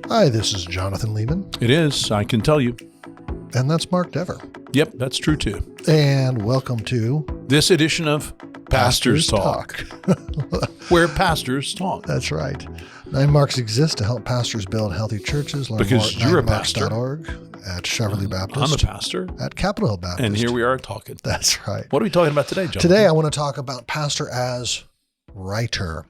Hi, this is Jonathan Leeman. It is, I can tell you. And that's Mark Dever. Yep, that's true too. And welcome to this edition of Pastors Talk. Where pastors talk. That's right. 9 Marks exists to help pastors build healthy churches. Learn because more at you're a pastor. .org, at Cheverly Baptist. I'm a pastor. At Capitol Hill Baptist. And here we are talking. That's right. What are we talking about today, John? Today I want to talk about pastor as writer.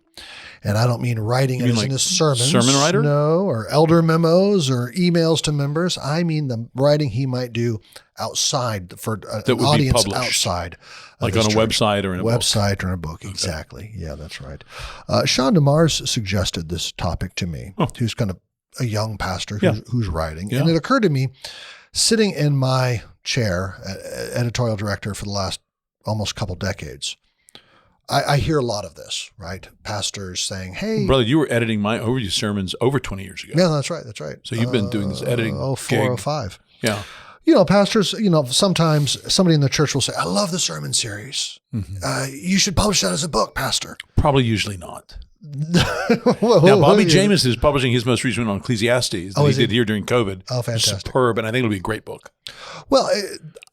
And I don't mean writing as in his sermons. Sermon writer? No, or elder memos or emails to members. I mean the writing he might do outside for an audience outside. Like on a website or in a book. Website or in a book, exactly. Yeah, that's right. Sean DeMars suggested this topic to me, who's kind of a young pastor who's writing. Yeah. And it occurred to me, sitting in my chair, editorial director for the last almost couple decades, I hear a lot of this, right? Pastors saying, hey. Brother, you were editing my overview sermons over 20 years ago. Yeah, that's right. That's right. So you've been doing this editing. 04, 05. Yeah. You know, pastors, sometimes somebody in the church will say, I love the sermon series. Mm-hmm. You should publish that as a book, pastor. Probably usually not. Now, Bobby James is publishing his most recent one on Ecclesiastes that he did here during COVID. Oh, fantastic. Superb, and I think it'll be a great book. Well,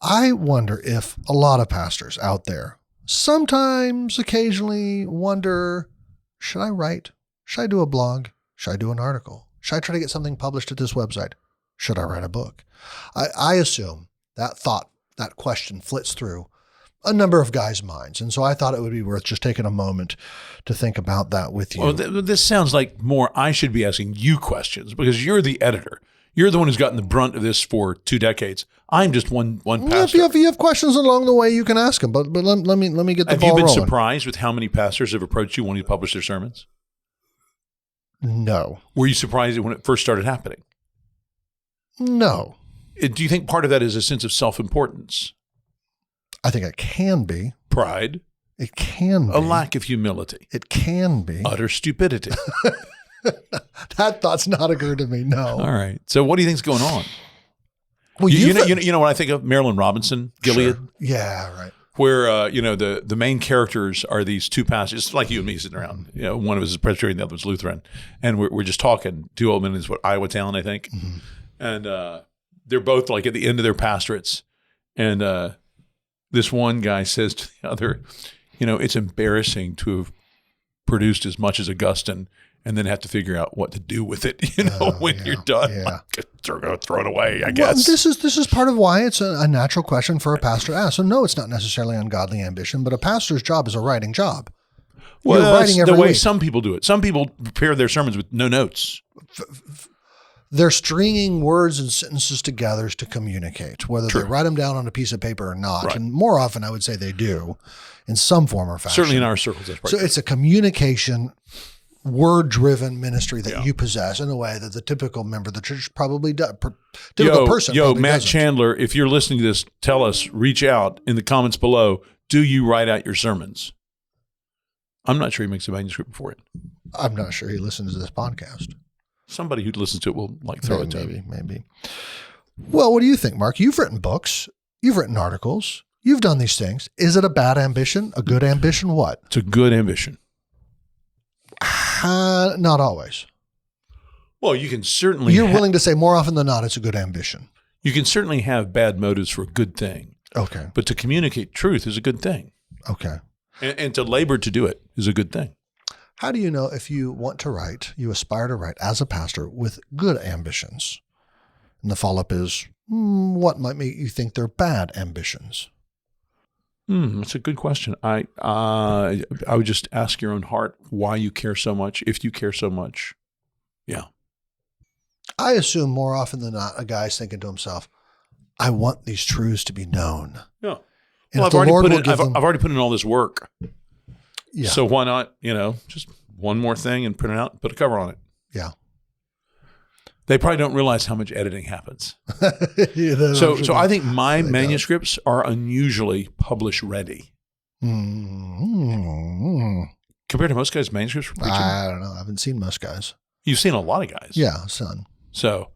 I wonder if a lot of pastors out there sometimes, occasionally wonder, should I write? Should I do a blog? Should I do an article? Should I try to get something published at this website? Should I write a book? I assume that thought, that question flits through a number of guys' minds. And so I thought it would be worth just taking a moment to think about that with you. Well, this sounds like more I should be asking you questions because you're the editor. You're the one who's gotten the brunt of this for 2 decades. I'm just one pastor. If you have questions along the way, you can ask them. But let me get the ball rolling. Have you been surprised with how many pastors have approached you wanting to publish their sermons? No. Were you surprised when it first started happening? No. Do you think part of that is a sense of self-importance? I think it can be. Pride? It can be. A lack of humility? It can be. Utter stupidity? That thought's not occurred to me, no. All right. So what do you think's going on? Well, you know what I think of? Marilyn Robinson, Gilead? Sure. Yeah, right. Where, the main characters are these 2 pastors, like you and me sitting around. You know, one of us is Presbyterian, the other was Lutheran. And we're just talking. 2 old men is Iowa Town, I think. Mm-hmm. And they're both like at the end of their pastorates. And this one guy says to the other, it's embarrassing to have produced as much as Augustine and then have to figure out what to do with it, when you're done. Yeah. Throw it away, I guess. Well, this is part of why it's a natural question for a pastor to ask. So no, it's not necessarily ungodly ambition, but a pastor's job is a writing job. Well, that's the way some people do it. Some people prepare their sermons with no notes. They're stringing words and sentences together to communicate, whether they write them down on a piece of paper or not. Right. And more often, I would say they do in some form or fashion. Certainly in our circles, that's right. So it's a communication, word-driven ministry that you possess in a way that the typical member of the church probably does. Matt Chandler, if you're listening to this, tell us, reach out in the comments below. Do you write out your sermons? I'm not sure he makes a manuscript for it. I'm not sure he listens to this podcast. Somebody who listens to it will throw it to him. Maybe. Well, what do you think, Mark? You've written books. You've written articles. You've done these things. Is it a bad ambition? A good ambition? What? It's a good ambition. Not always. Well, you can certainly... You're willing to say more often than not it's a good ambition. You can certainly have bad motives for a good thing. Okay. But to communicate truth is a good thing. Okay. And to labor to do it is a good thing. How do you know if you want to write, you aspire to write as a pastor with good ambitions? And the follow-up is, what might make you think they're bad ambitions? That's a good question. I would just ask your own heart why you care so much, if you care so much. Yeah. I assume more often than not, a guy's thinking to himself, I want these truths to be known. Yeah. And well, I've already put in all this work. Yeah. So why not, just one more thing and print it out and put a cover on it. Yeah. They probably don't realize how much editing happens. So I think my manuscripts are unusually publish ready. Mm-hmm. Compared to most guys' manuscripts for preaching. I don't know. I haven't seen most guys. You've seen a lot of guys. Yeah, son. So,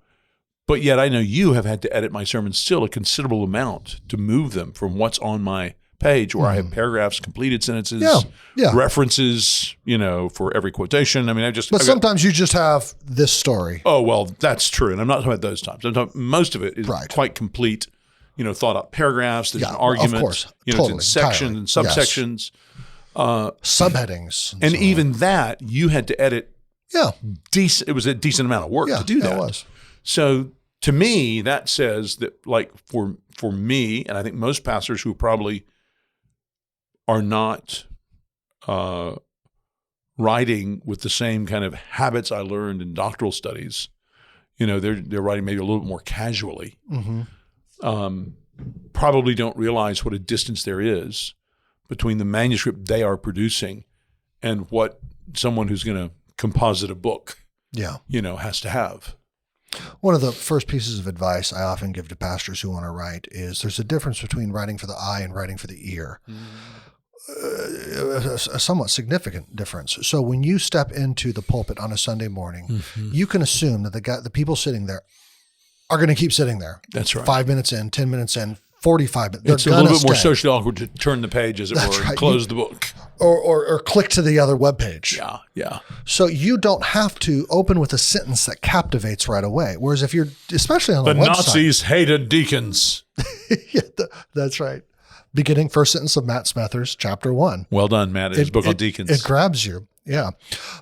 but yet I know you have had to edit my sermons still a considerable amount to move them from what's on my page where I have paragraphs, completed sentences, Yeah. references, for every quotation. I mean, But sometimes you just have this story. Oh, well, that's true. And I'm not talking about those times. I'm talking, most of it is quite complete, thought out paragraphs. There's an argument. Of course. It's in sections and subsections. Subheadings. And even that, you had to edit. Yeah. It was a decent amount of work to do that. It was. So to me, that says that, like, for me, and I think most pastors who probably are not writing with the same kind of habits I learned in doctoral studies, they're writing maybe a little bit more casually, probably don't realize what a distance there is between the manuscript they are producing and what someone who's going to composite a book, has to have. One of the first pieces of advice I often give to pastors who want to write is there's a difference between writing for the eye and writing for the ear. A somewhat significant difference. So when you step into the pulpit on a Sunday morning, you can assume that the people sitting there are going to keep sitting there. That's right. 5 minutes in, 10 minutes in, 45 minutes. It's a little bit more socially awkward to turn the page, as it were, and close the book. Or click to the other webpage. Yeah. So you don't have to open with a sentence that captivates right away. Whereas if you're, especially on the website. The Nazis hated deacons. That's right. Beginning first sentence of Matt Smethurst, chapter 1. Well done, Matt. His book on deacons. It grabs you. Yeah.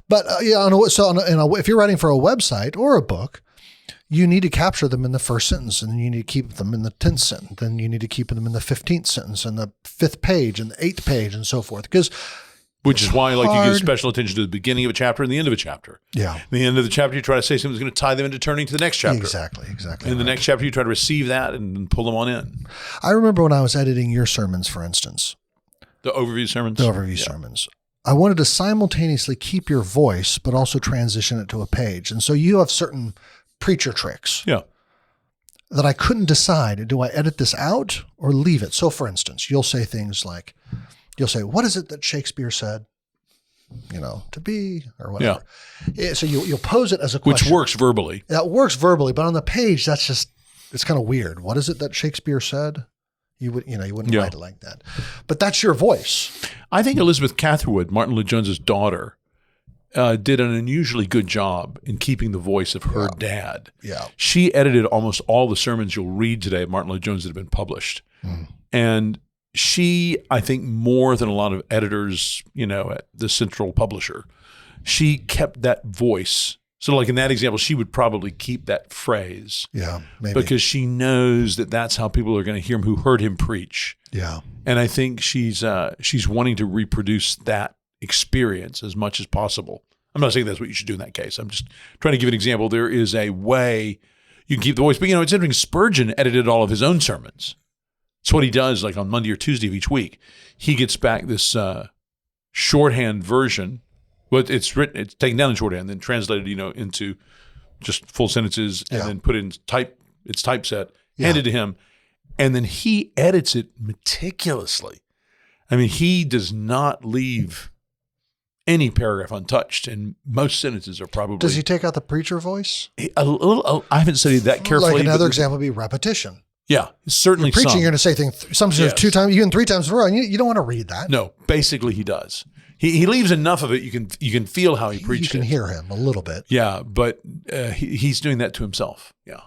But if you're writing for a website or a book, you need to capture them in the first sentence, and then you need to keep them in the 10th sentence. Then you need to keep them in the 15th sentence and the 5th page and the 8th page and so forth. Which is why, like, you give special attention to the beginning of a chapter and the end of a chapter. Yeah. At the end of the chapter, you try to say something that's going to tie them into turning to the next chapter. Exactly. In the next chapter, you try to receive that and pull them on in. I remember when I was editing your sermons, for instance. The overview sermons? The overview sermons. I wanted to simultaneously keep your voice, but also transition it to a page. And so you have certain preacher tricks. Yeah. That I couldn't decide, do I edit this out or leave it? So for instance, you'll say things like, what is it that Shakespeare said? To be, or whatever. Yeah. So you'll pose it as a question. Which works verbally. That works verbally, but on the page, it's kind of weird. What is it that Shakespeare said? You wouldn't write it like that. But that's your voice. I think Elizabeth Catherwood, Martin Lloyd-Jones's daughter, did an unusually good job in keeping the voice of her dad. Yeah. She edited almost all the sermons you'll read today of Martin Lloyd-Jones that have been published. And she, I think, more than a lot of editors, at the central publisher, she kept that voice. So like in that example, she would probably keep that phrase. Yeah, maybe. Because she knows that that's how people are going to hear him who heard him preach. Yeah. And I think she's wanting to reproduce that experience as much as possible. I'm not saying that's what you should do in that case. I'm just trying to give an example. There is a way you can keep the voice. But, it's interesting. Spurgeon edited all of his own sermons. It's what he does, like on Monday or Tuesday of each week. He gets back this shorthand version. But it's taken down in shorthand, then translated, into just full sentences, and then put in it's typeset, handed to him, and then he edits it meticulously. I mean, he does not leave any paragraph untouched, and most sentences are probably. Does he take out the preacher voice? A little. I haven't studied that carefully. Like another example would be repetition. Yeah, certainly. Preaching, you're going to say things sometimes 2 times, even 3 times in a row, and you don't want to read that. No, basically he does. He leaves enough of it you can feel how he preached. You can hear him a little bit. Yeah, but he's doing that to himself. Yeah.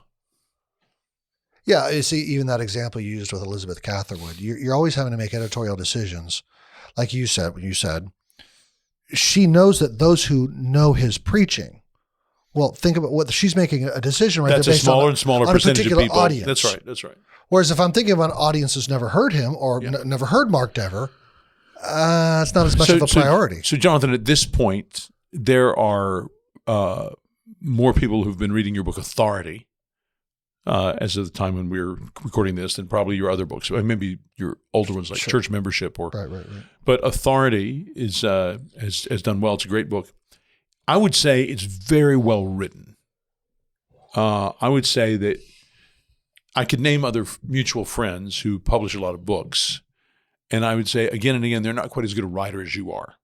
Yeah, you see, even that example you used with Elizabeth Catherwood, you're always having to make editorial decisions. Like you said, when you said, she knows that those who know his preaching, well, think about what she's making a decision right there. That's based a smaller on and smaller on percentage of people. Audience. That's right. Whereas if I'm thinking about an audience who's never heard him or never heard Mark Dever, it's not as much of a priority. So, Jonathan, at this point, there are more people who've been reading your book, Authority, as of the time when we were recording this, than probably your other books. Maybe your older ones like Church Membership. Right. But Authority has done well. It's a great book. I would say it's very well written. I would say that I could name other mutual friends who publish a lot of books. And I would say again and again, they're not quite as good a writer as you are.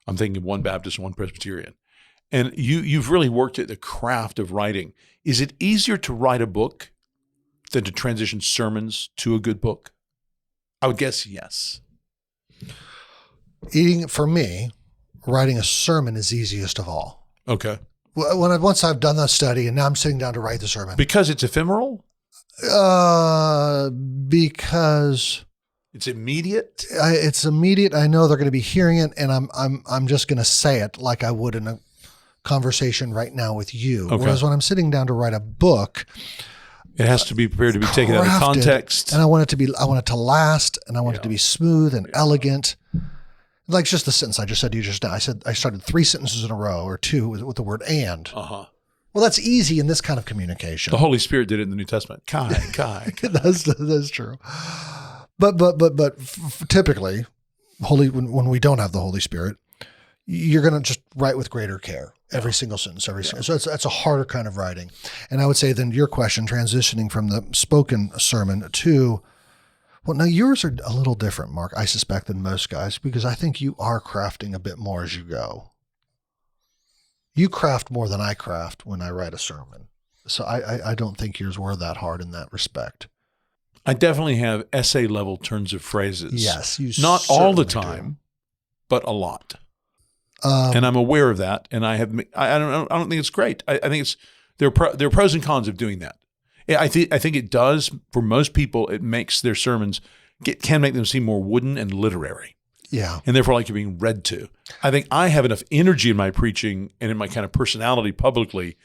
I'm thinking of one Baptist and one Presbyterian. And you've really worked at the craft of writing. Is it easier to write a book than to transition sermons to a good book? I would guess yes. For me, writing a sermon is easiest of all. Okay. Once I've done the study and now I'm sitting down to write the sermon. Because it's ephemeral? Because it's immediate? It's immediate. I know they're going to be hearing it, and I'm just going to say it like I would in a conversation right now with you. Okay. Whereas when I'm sitting down to write a book, it has to be prepared to be taken out of context. And I want it to last, and I want it to be smooth and elegant. Like just the sentence I just said to you just now. I said I started 3 sentences in a row or 2 with the word "and." Well, that's easy in this kind of communication. The Holy Spirit did it in the New Testament. Kai. That's true. But typically, when we don't have the Holy Spirit, you're going to just write with greater care every single sentence, So that's a harder kind of writing. And I would say then your question, transitioning from the spoken sermon to, well, now yours are a little different, Mark, I suspect, than most guys, because I think you are crafting a bit more as you go. You craft more than I craft when I write a sermon. So I don't think yours were that hard in that respect. I definitely have essay level turns of phrases. Yes, you not all the certainly time, but a lot. And I'm aware of that. And I don't think it's great. I think there are pros and cons of doing that. I think it does for most people. It makes their sermons can make them seem more wooden and literary. Yeah. And therefore like you're being read to. I think I have enough energy in my preaching and in my kind of personality publicly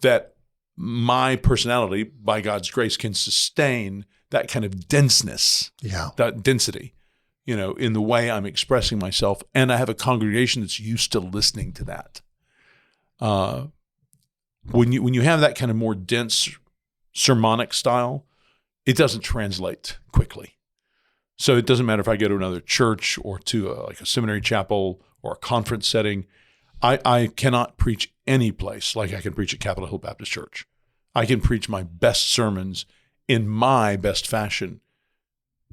that my personality, by God's grace, can sustain that kind of denseness, that density, in the way I'm expressing myself. And I have a congregation that's used to listening to that. When you have that kind of more dense sermonic style, it doesn't translate quickly. So it doesn't matter if I go to another church or to a seminary chapel or a conference setting. I cannot preach any place like I can preach at Capitol Hill Baptist Church. I can preach my best sermons in my best fashion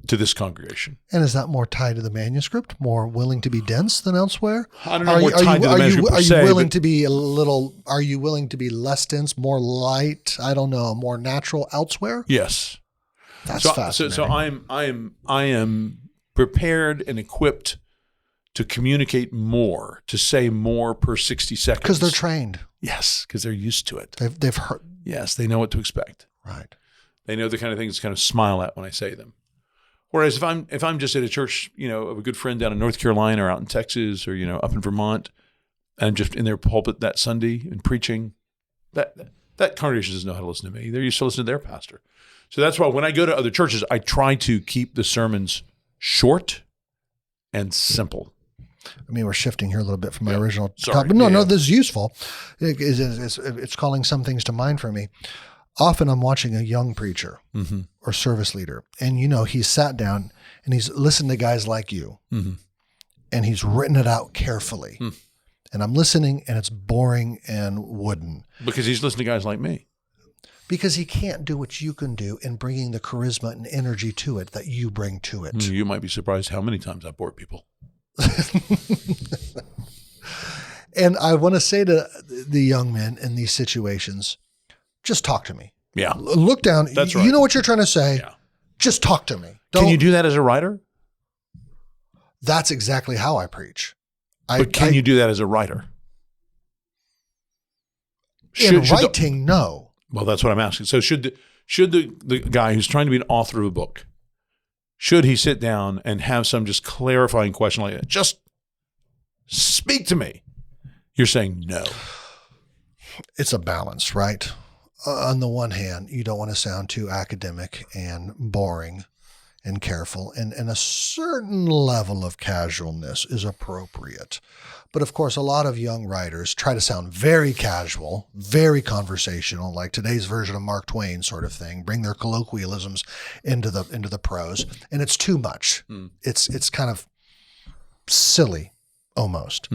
to this congregation. And is that more tied to the manuscript, more willing to be dense than elsewhere? I don't know more tied to the manuscript per se. Are you willing to be less dense, more light, I don't know, more natural elsewhere? Yes. That's fascinating. So I am prepared and equipped to communicate more, to say more per 60 seconds. Because they're trained. Yes, because they're used to it. They've heard. Yes, they know what to expect. Right. They know the kind of things to kind of smile at when I say them. Whereas if I'm just at a church, of a good friend down in North Carolina or out in Texas or, up in Vermont, and I'm just in their pulpit that Sunday and preaching, that congregation doesn't know how to listen to me. They're used to listening to their pastor. So that's why when I go to other churches, I try to keep the sermons short and simple. I mean, we're shifting here a little bit from my original Sorry. But no, this is useful. It's calling some things to mind for me. Often I'm watching a young preacher or service leader, and he's sat down and he's listened to guys like you, and he's written it out carefully. And I'm listening, and it's boring and wooden. Because he's listening to guys like me. Because he can't do what you can do in bringing the charisma and energy to it that you bring to it. You might be surprised how many times I bore people. And I want to say to the young men in these situations, just talk to me. Yeah. Look down. That's right. You know what you're trying to say. Yeah. Just talk to me. Can you do that as a writer? That's exactly how I preach. But can you do that as a writer? Writing, no. Well, that's what I'm asking. So should the guy who's trying to be an author of a book, should he sit down and have some just clarifying question like that? Just speak to me. You're saying no. It's a balance, right? On the one hand, you don't want to sound too academic and boring and careful, and a certain level of casualness is appropriate. But of course, a lot of young writers try to sound very casual, very conversational, like today's version of Mark Twain sort of thing, bring their colloquialisms into the prose, and it's too much. It's kind of silly almost.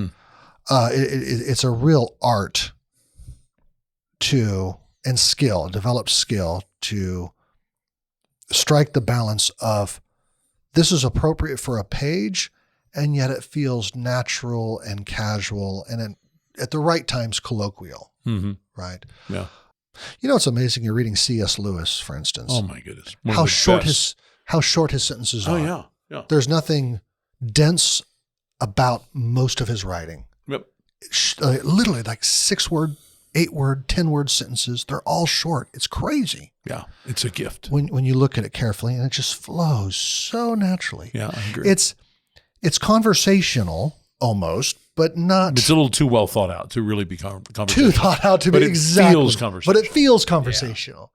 It's a real art develop skill to strike the balance of this is appropriate for a page, and yet it feels natural and casual and at the right times colloquial, right? Yeah. It's amazing. You're reading C.S. Lewis, for instance. Oh my goodness. How short his sentences are. Oh yeah. Yeah. There's nothing dense about most of his writing. Yep. Literally like 6-word, 8-word, 10-word sentences. They're all short. It's crazy. Yeah. It's a gift. When you look at it carefully, and it just flows so naturally. Yeah, I agree. It's conversational almost, but not It's a little too well thought out to really be conversational. too thought out to But be it exactly. feels conversational. But it feels conversational.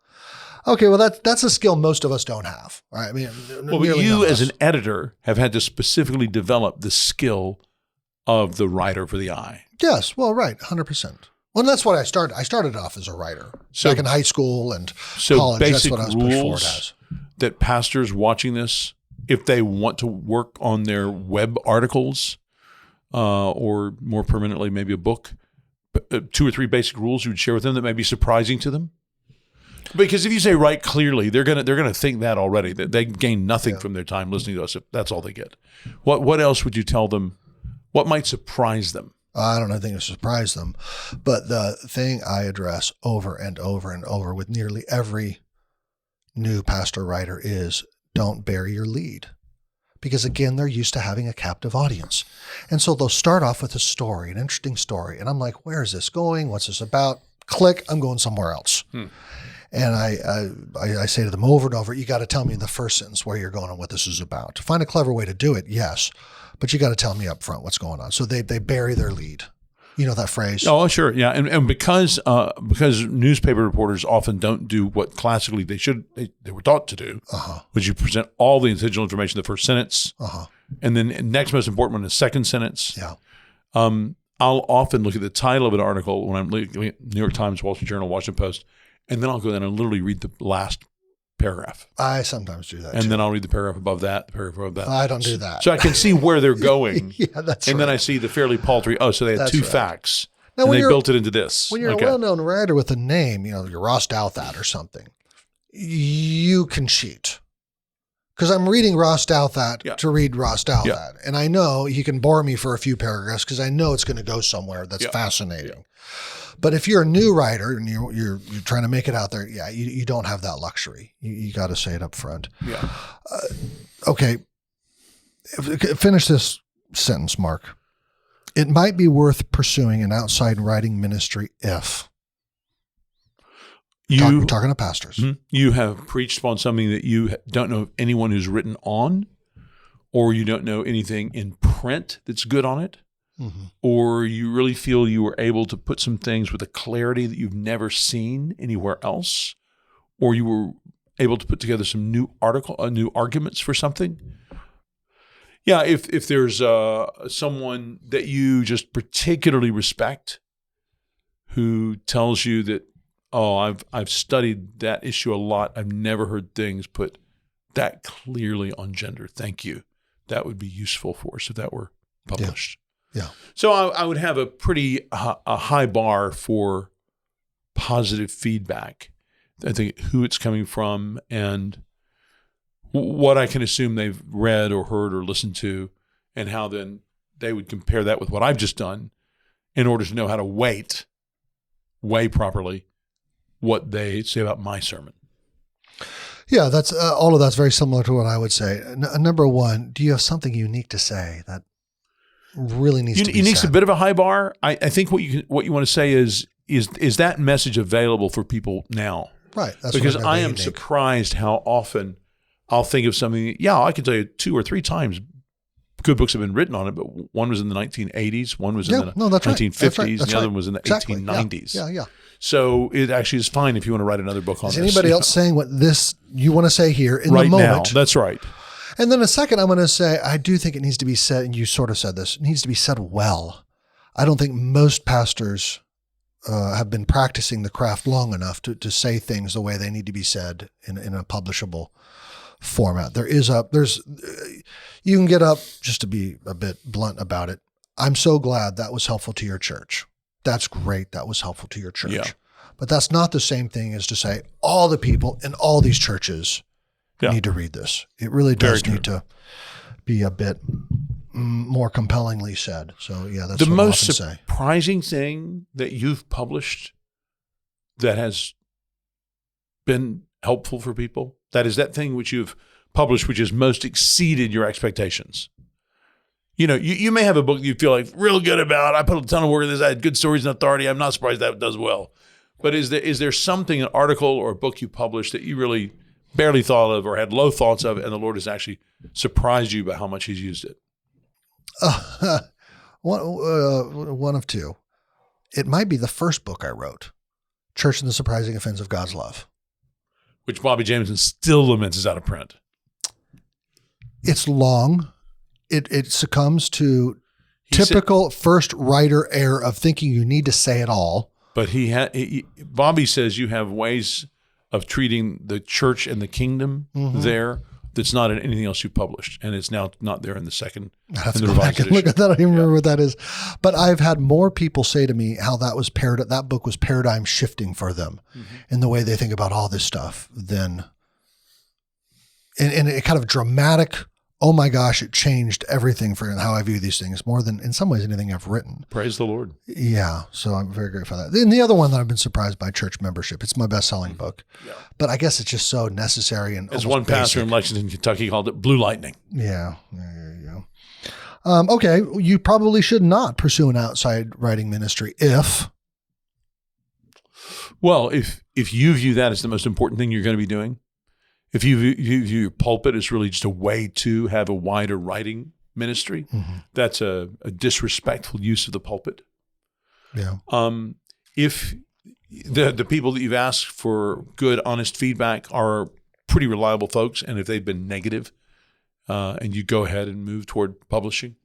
Okay, well that's a skill most of us don't have. All right, I mean, Well, but you as an editor have had to specifically develop the skill of the writer for the eye. yes, well, right, 100%. Well, that's what I started. I started off as a writer back in high school and college. That's Basic what I was pushed forward rules as. that pastors watching this, if they want to work on their web articles, or more permanently, maybe a book, 2 or 3 basic rules you would share with them that may be surprising to them. Because if you say write clearly, they're gonna think that already. That they gain nothing from their time listening to us if that's all they get. What else would you tell them? What might surprise them? I don't know, I think it surprised them. But the thing I address over and over and over with nearly every new pastor writer is don't bury your lead. Because again, they're used to having a captive audience. And so they'll start off with a story, an interesting story. And I'm like, where is this going? What's this about? Click, I'm going somewhere else. And I say to them over and over, you got to tell me in the first sentence where you're going and what this is about. To find a clever way to do it, yes. But you got to tell me up front what's going on. So they bury their lead. You know that phrase? Oh, sure. Yeah. And because newspaper reporters often don't do what classically they were taught to do, which you present all the essential information in the first sentence, and then next most important one in the second sentence. Yeah. I'll often look at the title of an article when I'm looking at New York Times, Wall Street Journal, Washington Post, and then I'll go in and literally read the last paragraph. I sometimes do that and too. then I'll read the paragraph above that, the paragraph above that. I don't do that. So I can see where they're going. Yeah, that's and right. then I see the fairly paltry, so they had That's 2 right. facts. Now, and when they you're- built it into this. When you're a well-known writer with a name, you're Ross Douthat or something, you can cheat. Because I'm reading Ross Douthat to read Ross Douthat. Yeah. And I know he can bore me for a few paragraphs because I know it's going to go somewhere that's fascinating. Yeah. But if you're a new writer and you're trying to make it out there, you don't have that luxury. You got to say it up front. Yeah. Okay. Finish this sentence, Mark. It might be worth pursuing an outside writing ministry if talking to pastors. You have preached upon something that you don't know of anyone who's written on, or you don't know anything in print that's good on it, or you really feel you were able to put some things with a clarity that you've never seen anywhere else, or you were able to put together some new arguments for something. Yeah, if there's someone that you just particularly respect who tells you that, I've studied that issue a lot. I've never heard things put that clearly on gender. Thank you. That would be useful for us if that were published. Yeah. So I would have a pretty a high bar for positive feedback. I think who it's coming from and what I can assume they've read or heard or listened to, and how then they would compare that with what I've just done in order to know how to weigh properly what they say about my sermon. Yeah, that's all of that's very similar to what I would say. Number one, do you have something unique to say that really needs to be Unique's said? a bit of a high bar. I think what you want to say is that message available for people now? Right. That's because what I am unique. surprised how often I'll think of something. Yeah, I can tell you 2 or 3 times good books have been written on it, but one was in the 1980s, one was in the 1950s, and the other one was in the 1890s. Yeah. So it actually is fine if you want to write another book on Is this. anybody else saying what you want to say here in right the moment? now? That's right. And then a second, I'm going to say, I do think it needs to be said, and you sort of said this, it needs to be said well. I don't think most pastors have been practicing the craft long enough to say things the way they need to be said in a publishable format. You can get up, just to be a bit blunt about it. I'm so glad that was helpful to your church. That's great. That was helpful to your church. Yeah. But that's not the same thing as to say all the people in all these churches need to read this. It really does need to be a bit more compellingly said. So that's the what most I often say. surprising thing that you've published that has been helpful for people. That is that thing which you've published which has most exceeded your expectations? You know, you may have a book you feel like real good about. I put a ton of work in this. I had good stories and authority. I'm not surprised that does well. But is there something, an article or a book you published that you really barely thought of or had low thoughts of, and the Lord has actually surprised you by how much He's used it? One of two. It might be the first book I wrote, Church and the Surprising Offense of God's Love. Which Bobby Jameson still laments is out of print. It's long. It succumbs to typical first writer error of thinking you need to say it all. But Bobby says you have ways of treating the church and the kingdom there that's not in anything else you published, and it's now not there in the second. I have to go back and look at that. I don't even remember what that is. But I've had more people say to me how that book was paradigm shifting for them in the way they think about all this stuff. Then, in a kind of dramatic, oh my gosh, it changed everything for how I view these things more than in some ways anything I've written. Praise the Lord. Yeah. So I'm very grateful for that. And the other one that I've been surprised by, church membership. It's my best-selling book. Yeah. But I guess it's just so necessary and as one pastor in Lexington, Kentucky called it blue lightning. Yeah. There you go. Okay. You probably should not pursue an outside writing ministry if you view that as the most important thing you're going to be doing, if you view your pulpit as really just a way to have a wider writing ministry, that's a disrespectful use of the pulpit. Yeah. If the people that you've asked for good, honest feedback are pretty reliable folks, and if they've been negative, and you go ahead and move toward publishing,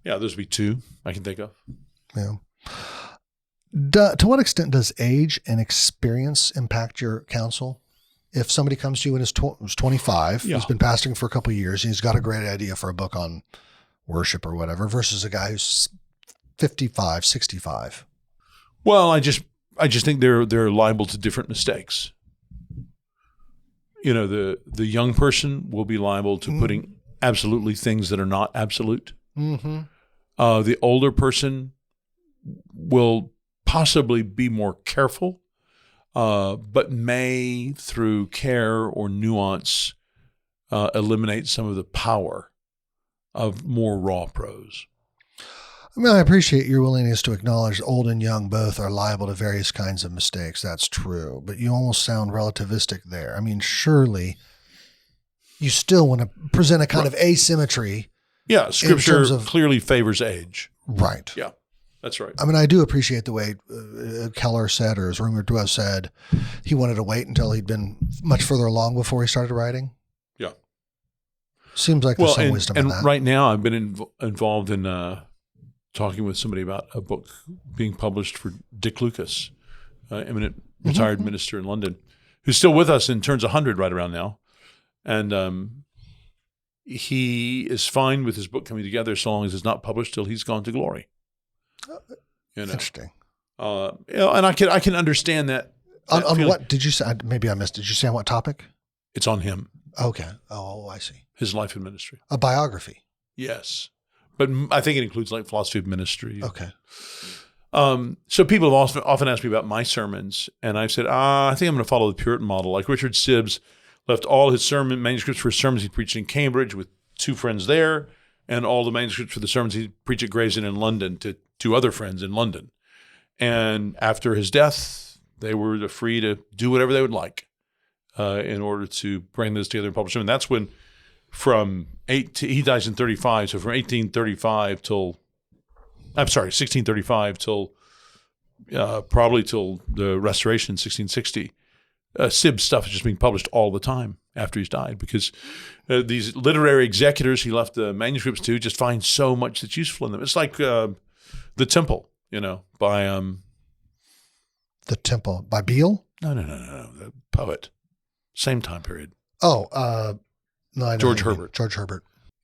those would be two I can think of. Yeah. To what extent does age and experience impact your counsel? If somebody comes to you and is 25, he's been pastoring for a couple of years, and he's got a great idea for a book on worship or whatever, versus a guy who's 55, 65. Well, I just think they're liable to different mistakes. You know, the young person will be liable to putting absolutely things that are not absolute. The older person will possibly be more careful, but may, through care or nuance, eliminate some of the power of more raw prose. I mean, I appreciate your willingness to acknowledge old and young both are liable to various kinds of mistakes. That's true. But you almost sound relativistic there. I mean, surely you still want to present a kind of asymmetry. Yeah, Scripture clearly favors age. Right. Yeah, that's right. I mean, I do appreciate the way Keller said, or is rumored to have said, he wanted to wait until he'd been much further along before he started writing. Yeah. Seems like there's some wisdom in that. And right now I've been involved in talking with somebody about a book being published for Dick Lucas, eminent retired minister in London, who's still with us and turns 100 right around now. And he is fine with his book coming together so long as it's not published till he's gone to glory. You know? Interesting. And I can understand that. On what did you say? Maybe I missed it. Did you say on what topic? It's on him. Okay. Oh, I see. His life and ministry. A biography. Yes. But I think it includes like philosophy of ministry. Okay. So people have often asked me about my sermons, and I've said, I think I'm going to follow the Puritan model. Like Richard Sibbes left all his sermon manuscripts for sermons he preached in Cambridge with 2 friends there, and all the manuscripts for the sermons he preached at Grayson in London to 2 other friends in London. And after his death, they were free to do whatever they would like in order to bring those together and publish them. And that's when he dies in 35, so from 1635 till probably till the Restoration in 1660, Sibbes' stuff is just being published all the time after he's died, because these literary executors he left the manuscripts to just find so much that's useful in them. It's like The Temple, by The Temple by Beale? No, the poet, same time period. Oh, no, George Herbert. George Herbert.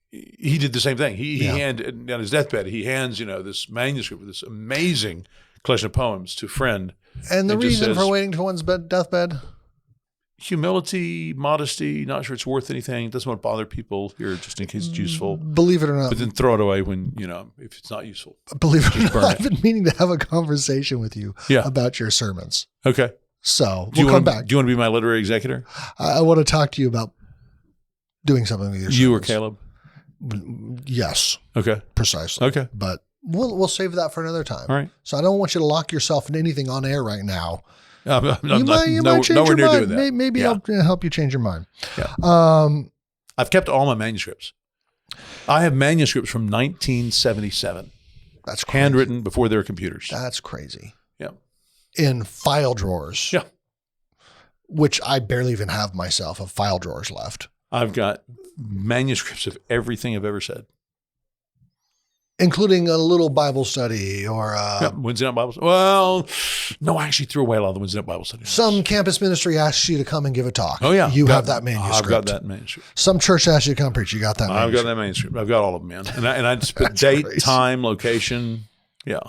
He did the same thing. He handed on his deathbed. He hands this manuscript with this amazing collection of poems to a friend. And the reason for waiting to one's deathbed? Humility, modesty. Not sure it's worth anything. Doesn't want to bother people here, just in case it's useful. Believe it or not, but then throw it away when if it's not useful. Believe it or not, I've been meaning to have a conversation with you about your sermons. Okay. So we'll come back. Do you want to be my literary executor? I want to talk to you about doing something with your You or sermons. Caleb? Yes, Okay. precisely. Okay. But we'll save that for another time. All right. So I don't want you to lock yourself in anything on air right now. I'm You might change nowhere your near mind. doing that. Maybe Yeah. I'll help you change your mind. Yeah. I've kept all my manuscripts. I have manuscripts from 1977, That's crazy. handwritten before there were computers. That's crazy. Yeah. In file drawers. Yeah. Which I barely even have myself of file drawers left. I've got manuscripts of everything I've ever said. Including a little Bible study or Wednesday night Bible study. Well, no, I actually threw away a lot of the Wednesday night Bible study. some campus ministry asks you to come and give a talk. Oh, yeah. You have that manuscript. I've got that manuscript. Some church asks you to come preach. You got that I've got manuscript. that manuscript. I've got all of them, man. And I just put That's date, crazy. time, location. Yeah.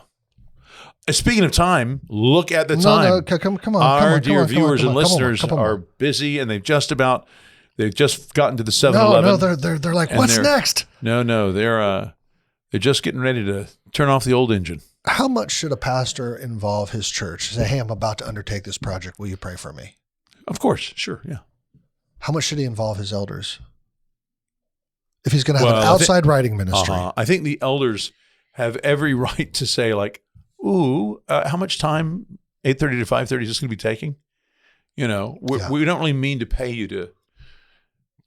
And speaking of time, look at the No, time. come on. Our come dear on, viewers come on, and come on, listeners come on. are busy, and they've just gotten to the 7-Eleven. No, they're like, And what's they're- next? No, they're just getting ready to turn off the old engine. How much should a pastor involve his church? Say, hey, I'm about to undertake this project. Will you pray for me? Of course, sure, yeah. How much should he involve his elders? If he's going to have Well, an outside writing ministry. I think the elders have every right to say, like, ooh, how much time, 8:30 to 5:30, is this going to be taking? You know, Yeah. we don't really mean to pay you to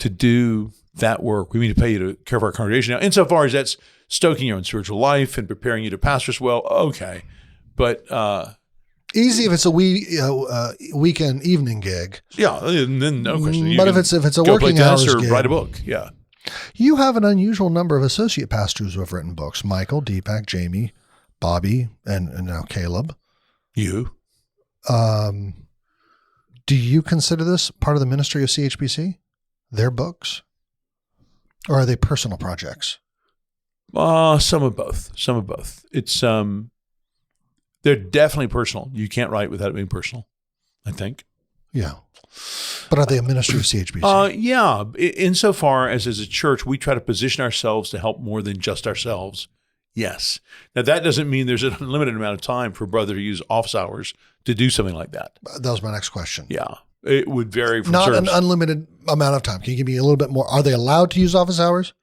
do that work. We mean to pay you to care for our congregation. Now, insofar as that's stoking your own spiritual life and preparing you to pastor as well, okay. But Easy if it's a weekend evening gig. yeah, and then no question. You But can if it's a go play working tennis hours or gig. write a book, yeah. You have an unusual number of associate pastors who have written books. Michael, Deepak, Jamie, Bobby, and now Caleb. You. Do you consider this part of the ministry of CHBC? Their books? Or are they personal projects? Some of both. It's they're definitely personal. You can't write without it being personal, I think. Yeah. But are they a ministry of CHBC? Yeah. Insofar as a church, we try to position ourselves to help more than just ourselves. Yes. Now, that doesn't mean there's an unlimited amount of time for a brother to use office hours to do something like that. That was my next question. Yeah. It would vary from Not service. an unlimited amount of time. Can you give me a little bit more? Are they allowed to use office hours?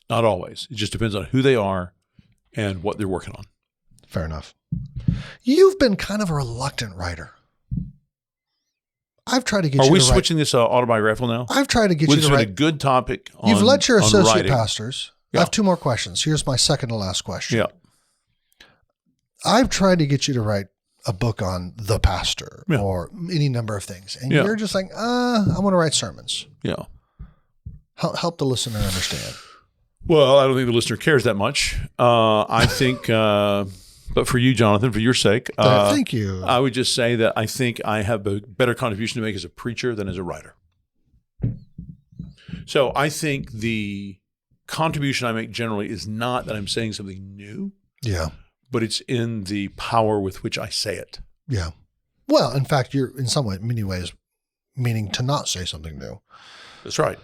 Not always. It just depends on who they are and what they're working on. Fair enough. You've been kind of a reluctant writer. I've tried to get Are you we to write. switching this autobiographical now? I've tried to get you Which to is a write. good topic on You've let your on associate writing. pastors. Yeah. I have two more questions. Here's my second to last question. Yeah. I've tried to get you to write a book on the pastor Yeah. or any number of things. And Yeah. you're just like, I want to write sermons. Yeah. Help the listener understand. Well, I don't think the listener cares that much. I think, but for you, Jonathan, for your sake, Thank you. I would just say that I think I have a better contribution to make as a preacher than as a writer. So I think the contribution I make generally is not that I'm saying something new, Yeah. but it's in the power with which I say it. Yeah. Well, in fact, you're in some way, many ways, meaning to not say something new. That's right.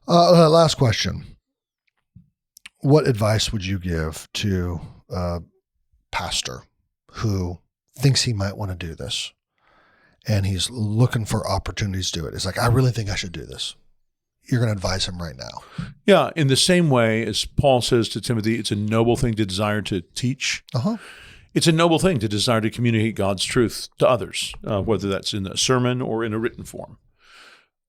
Last question. What advice would you give to a pastor who thinks he might want to do this and he's looking for opportunities to do it? It's like, I really think I should do this. You're going to advise him right now. Yeah. In the same way as Paul says to Timothy, it's a noble thing to desire to teach. Uh-huh. It's a noble thing to desire to communicate God's truth to others, whether that's in a sermon or in a written form.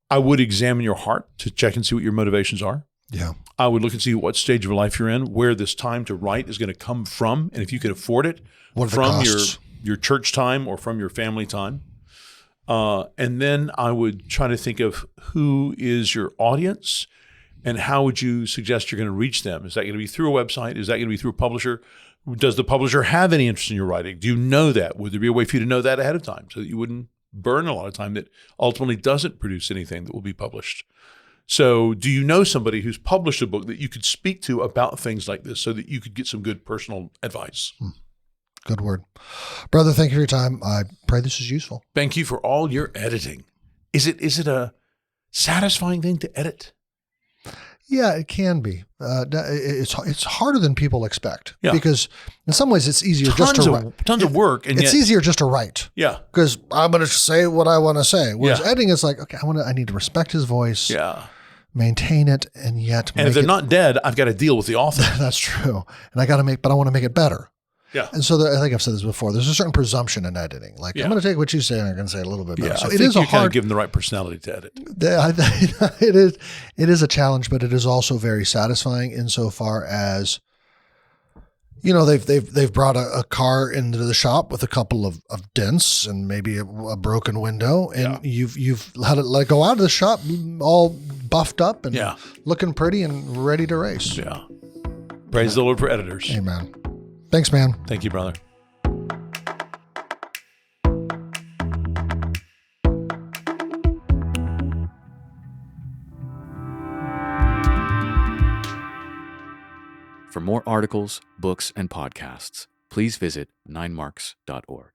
I would examine your heart to check and see what your motivations are. Yeah. I would look and see what stage of life you're in, where this time to write is going to come from, and if you can afford it, What are the from costs? your church time or from your family time. And then I would try to think of who is your audience and how would you suggest you're going to reach them? Is that going to be through a website? Is that going to be through a publisher? Does the publisher have any interest in your writing? Do you know that? Would there be a way for you to know that ahead of time so that you wouldn't burn a lot of time that ultimately doesn't produce anything that will be published? So do you know somebody who's published a book that you could speak to about things like this so that you could get some good personal advice? Good word. Brother, thank you for your time. I pray this is useful. Thank you for all your editing. Is it a satisfying thing to edit? Yeah, it can be. It's harder than people expect. Yeah. Because in some ways it's easier just to write. Tons of work, and It's yet, easier just to write. yeah, Because I'm going to say what I want to say. Whereas Yeah. editing is like, okay, I need to respect his voice. yeah, maintain it, and yet And if they're not dead, I've got to deal with the author. That's true. And I want to make it better. Yeah. And so I think I've said this before. There's a certain presumption in editing. Like, I'm going to take what you say and I'm going to say it a little bit better. Yeah, So I it think is a you kind hard. of give them the right personality to edit. It is a challenge, but it is also very satisfying insofar as, you know, they've brought a car into the shop with a couple of dents and maybe a broken window, and you've had it go out of the shop all buffed up and looking pretty and ready to race. Yeah. Praise the Lord for editors. Amen. Thanks, man. Thank you, brother. For more articles, books, and podcasts, please visit ninemarks.org.